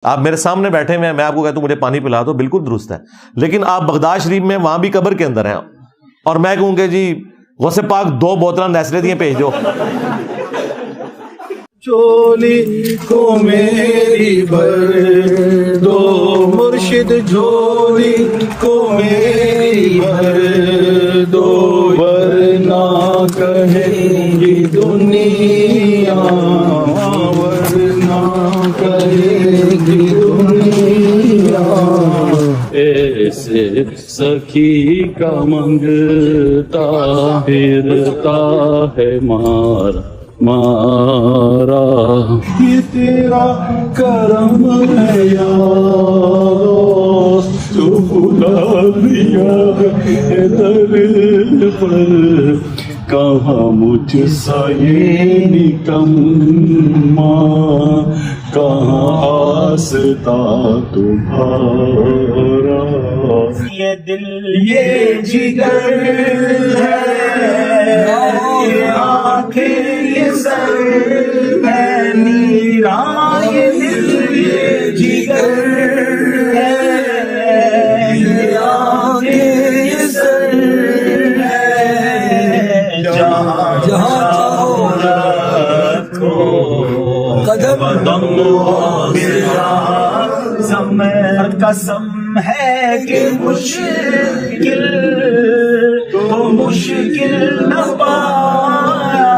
آپ میرے سامنے بیٹھے ہوئے ہیں، میں آپ کو کہتا ہوں مجھے پانی پلا دو، بالکل درست ہے، لیکن آپ بغداد شریف میں وہاں بھی قبر کے اندر ہیں اور میں کہوں کہ جی غوث پاک 2 بوتلاں نیسلے دیاں بھیج دو، جھولی کو میری بھر دو مرشد، جھولی کو میری بھر دو، ورنہ کہیں گی دنیا، ورنہ کہیں گی دنیا، ایسے سخی کا منگتا پھرتا ہے مارا، یہ تیرا کرم ہے یا دوست، تو بلا دیا ہے در پر، کہاں مجھ سا یہ نکما، کہاں آستا تمہارا، یہ دل یہ جگر ہے، یہ آنکھیں یہ سر ہے، نیرا یہ دل یہ جگر ہے، یہ آنکھیں یہ سر ہے، جہاں جہاں رکھو قدم قسم ہے کہ مشکل تو مشکل نہ پایا،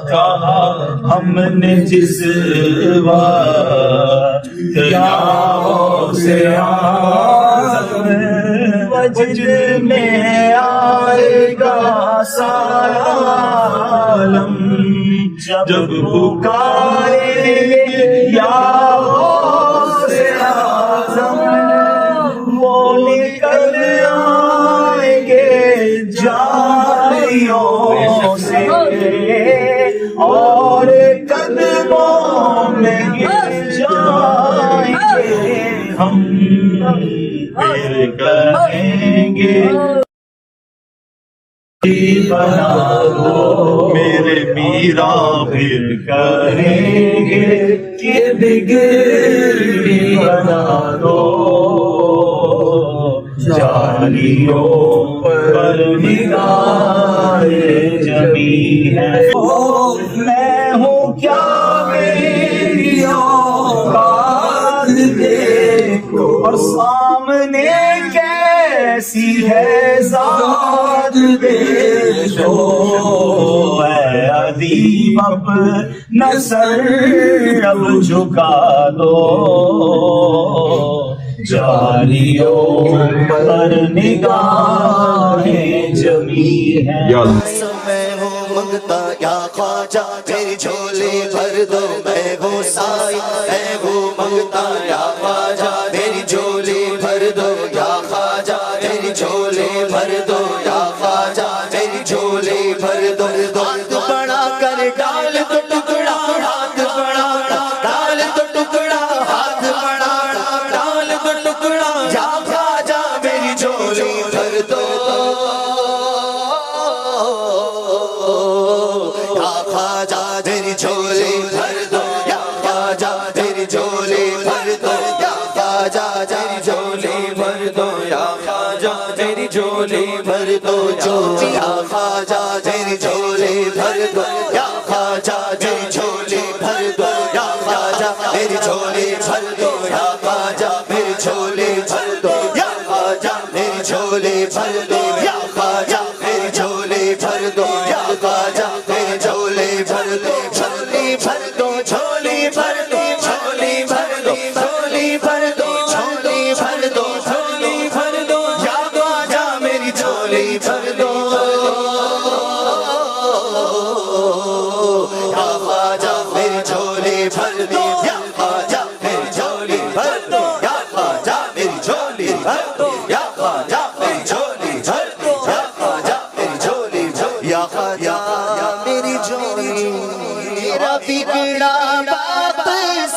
کہا ہم نے جس وقت سے وجد میں آئے گا سارا عالم، جب پکارے یا وہ نکل آئیں گے جالیوں سے اور قدموں میں گر جائیں گے ہم، پھر کہیں گے بنا دو میرے میرا، پھر کہیں گے کہ بگڑی بنا دو، جالیوں پر نگاہ جمی ہے، میں ہوں کیا میری اوقات دیکھو، اور سامنے کیسی ہے ذات دیکھو، اے ادیب اپنا سر اب جھکا دو، جالیوں پر نگاہیں جمی ہیں، میں ہوں منگتا یا خواجہ میری جھولی بھر دو، میں ہوں سائی میں ہوں منگتا یا خواجہ میری جھولی بھر دو، یا خواجہ میری جھولی بھر دو، یا خواجہ میری جھولی بھر دو، ہاتھ بڑا کر ڈال تو ٹکڑا، ہاتھ بڑا ڈال تو ٹکڑا، ہاتھ بڑا ڈال تو ٹکڑا، یا خواجہ میری جھولی بھر دو، یا خواجہ میری جھولی بھر دو، یا خواجہ میری جھولی بھر دو، یا خواجہ میری جھولی بھر دو، یا خواجہ میری جھولی بھر دو، یا خواجہ میری جھولی بھر دو، یا خواجہ میری جھولی بھر دو، یا خواجہ میری جھولی بھر دو، یا خواجہ میری جھولی بھر دو، یا خواجہ میری جھولی بھر دو، یا خواجہ میری جھولی بھر دو، یا خواجہ میری جھولی بھر دو، جھولی بھر دو، جھولی بھر دو، جھولی بھر دو، جھولی بھر دو، جھولی بھر دو، جھولی بھر دو، یا خواجہ میری جھولی بھر دو، یا خواجہ میری جھولی بھر دو، یا خواجہ میری جھولی بھر دو، یا خواجہ میری جھولی بھر دو، یا خواجہ میری جھولی بھر دو، یا خواجہ میری جھولی بھر دو، یا خواجہ میری جھولی، میرا بگڑا باپ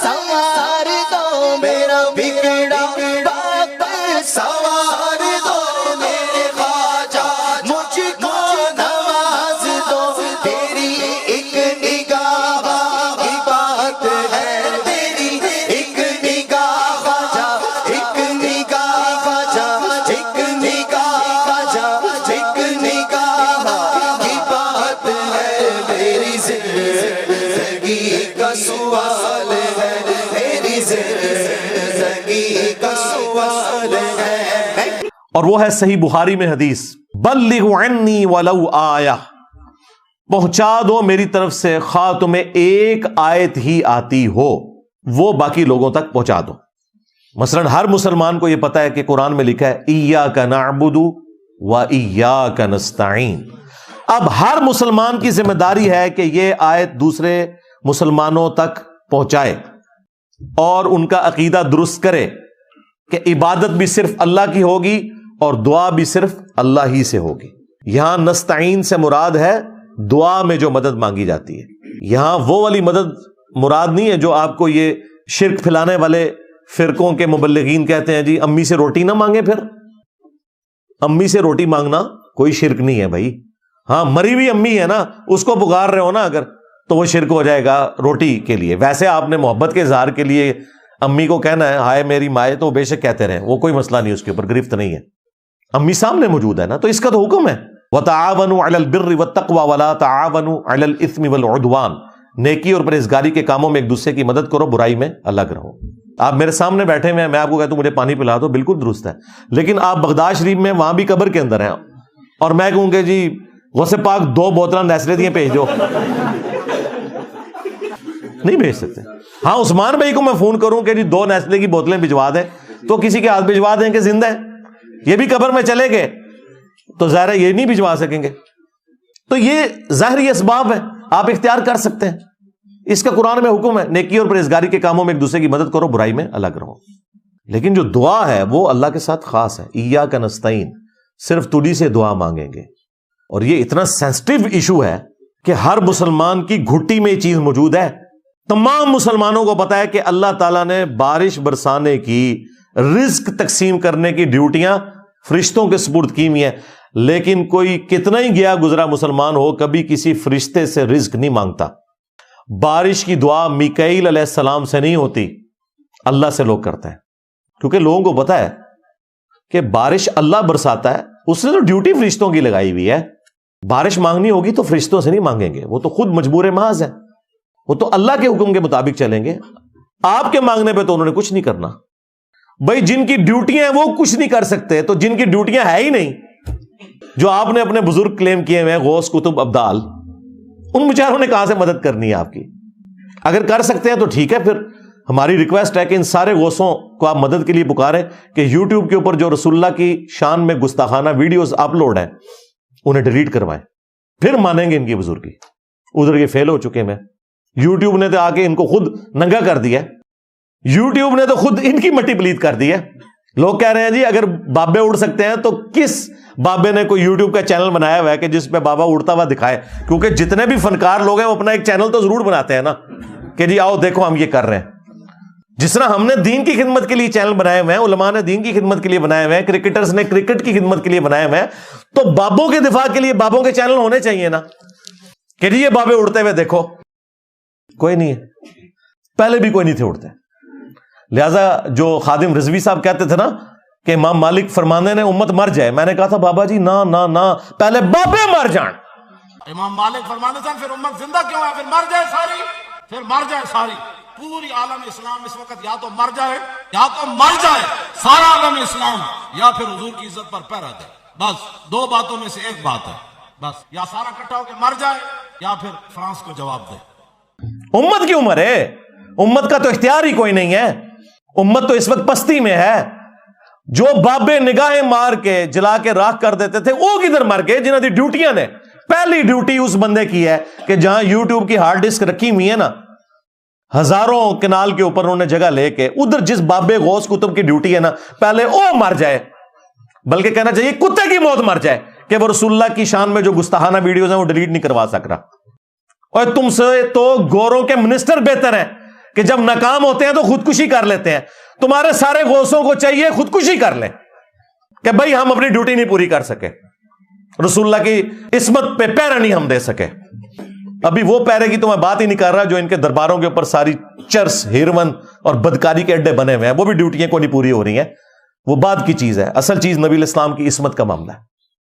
سنوار دو، میرا بگڑا باپ سنوار دو، میرے خواجہ مجھ کو نواز دو، تیری ایک نگاہ کی بات ہے، تیری ایک زندگی کا سوال ہے. اور وہ ہے صحیح بخاری میں حدیث، بلغوا عنی ولو آیہ، پہنچا دو میری طرف سے خواہ تمہیں ایک آیت ہی آتی ہو، وہ باقی لوگوں تک پہنچا دو. مثلا ہر مسلمان کو یہ پتا ہے کہ قرآن میں لکھا ہے ایاک نعبد و ایاک نستعین. اب ہر مسلمان کی ذمہ داری ہے کہ یہ آیت دوسرے مسلمانوں تک پہنچائے اور ان کا عقیدہ درست کرے کہ عبادت بھی صرف اللہ کی ہوگی اور دعا بھی صرف اللہ ہی سے ہوگی. یہاں نستعین سے مراد ہے دعا میں جو مدد مانگی جاتی ہے. یہاں وہ والی مدد مراد نہیں ہے جو آپ کو یہ شرک پھیلانے والے فرقوں کے مبلغین کہتے ہیں جی امی سے روٹی نہ مانگے. پھر امی سے روٹی مانگنا کوئی شرک نہیں ہے بھائی. ہاں مری ہوئی امی ہے نا، اس کو پکار رہے ہو نا اگر، تو وہ شرک ہو جائے گا روٹی کے لیے. ویسے آپ نے محبت کے اظہار کے لیے امی کو کہنا ہے ہائے میری مائے، تو بے شک کہتے رہیں، وہ کوئی مسئلہ نہیں، اس کے اوپر گرفت نہیں ہے. امی سامنے موجود ہے نا، تو اس کا تو حکم ہے وَتَعَاوَنُوا عَلَى الْبِرِّ وَالتَّقْوَى وَلَا تَعَاوَنُوا عَلَى الْإِثْمِ وَالْعُدْوَانِ. نیکی اور پرہیزگاری کے کاموں میں ایک دوسرے کی مدد کرو، برائی میں الگ رہو. آپ میرے سامنے بیٹھے ہوئے ہیں، میں آپ کو کہتا ہوں مجھے پانی پلا دو، بالکل درست ہے. لیکن آپ بغداد شریف میں وہاں بھی قبر کے اندر ہیں اور میں کہوں کہ جی غوث پاک 2 بوتلاں نیسلے دیے بھیج دو، نہیں بھیج سکتے. ہاں عثمان بھائی کو میں فون کروں کہ جی 2 نیسلے کی بوتلیں بھجوا دیں، تو کسی کے ہاتھ بھجوا دیں کہ زندہ ہے، یہ بھی قبر میں چلے گئے تو ظاہر ہے یہ نہیں بھجوا سکیں گے. تو یہ ظاہری اسباب ہے، آپ اختیار کر سکتے ہیں. اس کا قرآن میں حکم ہے نیکی اور پرہیزگاری کے کاموں میں ایک دوسرے کی مدد کرو، برائی میں الگ رہو. لیکن جو دعا ہے وہ اللہ کے ساتھ خاص ہے. ایاک نستعین، صرف تجھی سے دعا مانگیں گے. اور یہ اتنا سینسٹیو ایشو ہے کہ ہر مسلمان کی گھٹی میں یہ چیز موجود ہے. تمام مسلمانوں کو پتا ہے کہ اللہ تعالیٰ نے بارش برسانے کی، رزق تقسیم کرنے کی ڈیوٹیاں فرشتوں کے سپرد کی ہوئی ہیں. لیکن کوئی کتنا ہی گیا گزرا مسلمان ہو کبھی کسی فرشتے سے رزق نہیں مانگتا. بارش کی دعا میکائیل علیہ السلام سے نہیں ہوتی، اللہ سے لوگ کرتے ہیں. کیونکہ لوگوں کو پتا ہے کہ بارش اللہ برساتا ہے، اس نے تو ڈیوٹی فرشتوں کی لگائی ہوئی ہے. بارش مانگنی ہوگی تو فرشتوں سے نہیں مانگیں گے، وہ تو خود مجبور محض ہے، وہ تو اللہ کے حکم کے مطابق چلیں گے. آپ کے مانگنے پہ تو انہوں نے کچھ نہیں کرنا. بھائی جن کی ڈیوٹیاں ہیں وہ کچھ نہیں کر سکتے، تو جن کی ڈیوٹیاں ہے ہی نہیں، جو آپ نے اپنے بزرگ کلیم کیے ہوئے غوث کتب ابدال، ان بیچاروں نے کہاں سے مدد کرنی ہے آپ کی؟ اگر کر سکتے ہیں تو ٹھیک ہے، پھر ہماری ریکویسٹ ہے کہ ان سارے غوثوں کو آپ مدد کے لیے پکاریں کہ یوٹیوب کے اوپر جو رسول اللہ کی شان میں گستاخانہ ویڈیوز اپلوڈ ہیں انہیں ڈیلیٹ کروائیں، پھر مانیں گے ان کی بزرگی. ادھر یہ فیل ہو چکے. میں یوٹیوب نے تو آ کے ان کو خود ننگا کر دیا، یوٹیوب نے تو خود ان کی مٹی پلیت کر دی ہے. لوگ کہہ رہے ہیں جی اگر بابے اڑ سکتے ہیں تو کس بابے نے کوئی یوٹیوب کا چینل بنایا ہوا ہے کہ جس پہ بابا اڑتا ہوا دکھائے؟ کیونکہ جتنے بھی فنکار لوگ ہیں وہ اپنا ایک چینل تو ضرور بناتے ہیں نا کہ جی آؤ دیکھو ہم یہ کر رہے ہیں. جس طرح ہم نے دین کی خدمت کے لیے چینل بنائے ہوئے ہیں، علماء نے دین کی خدمت کے لیے بنائے ہوئے ہیں، کرکٹرز نے کرکٹ کی خدمت کے لیے بنائے ہوئے ہیں، تو بابوں کے دفاع کے لیے بابوں کے چینل ہونے چاہیے نا کہ جی یہ بابے اڑتے ہوئے دیکھو. کوئی نہیں ہے، پہلے بھی کوئی نہیں تھے اڑتے. لہذا جو خادم رضوی صاحب کہتے تھے نا کہ امام مالک فرمانے نے امت مر جائے، میں نے کہا تھا بابا جی نہ نہ نہ، پہلے بابے مر جائیں. امام مالک فرمانے تھے پھر امت زندہ کیوں ہے؟ پھر مر جائے ساری، پھر مر جائے ساری. پوری عالم اسلام اس وقت یا تو مر جائے، یا تو مر جائے سارا عالم اسلام، یا پھر حضور کی عزت پر پیرا دے. بس 2 باتوں میں سے ایک بات ہے، بس یا سارا اکٹھا ہو کے مر جائے یا پھر فرانس کو جواب دے. امت کی عمر ہے، امت کا تو اختیار ہی کوئی نہیں ہے. امت تو اس وقت پستی میں ہے. جو بابے نگاہیں مار کے جلا کے راکھ کر دیتے تھے وہ کدھر مر گئے؟ جنہوں کی ڈیوٹیاں نے پہلی ڈیوٹی اس بندے کی ہے کہ جہاں یوٹیوب کی ہارڈ ڈسک رکھی ہوئی ہے نا، ہزاروں کنال کے اوپر انہوں نے جگہ لے کے، ادھر جس بابے غوث کتب کی ڈیوٹی ہے نا پہلے وہ مر جائے، بلکہ کہنا چاہیے کتے کی موت مر جائے کہ وہ رسول اللہ کی شان میں جو گستاخانہ ویڈیوز ہیں وہ ڈیلیٹ نہیں کروا سک رہا. اور تم سے تو گوروں کے منسٹر بہتر ہیں کہ جب ناکام ہوتے ہیں تو خودکشی کر لیتے ہیں. تمہارے سارے غوثوں کو چاہیے خودکشی کر لیں کہ بھائی ہم اپنی ڈیوٹی نہیں پوری کر سکے، رسول اللہ کی عصمت پہ پیرا نہیں ہم دے سکے. ابھی وہ پیرے کی تو میں بات ہی نہیں کر رہا جو ان کے درباروں کے اوپر ساری چرس، ہیروین اور بدکاری کے اڈے بنے ہوئے ہیں، وہ بھی ڈیوٹیاں کو نہیں پوری ہو رہی ہیں. وہ بعد کی چیز ہے، اصل چیز نبی الاسلام کی عصمت کا معاملہ ہے.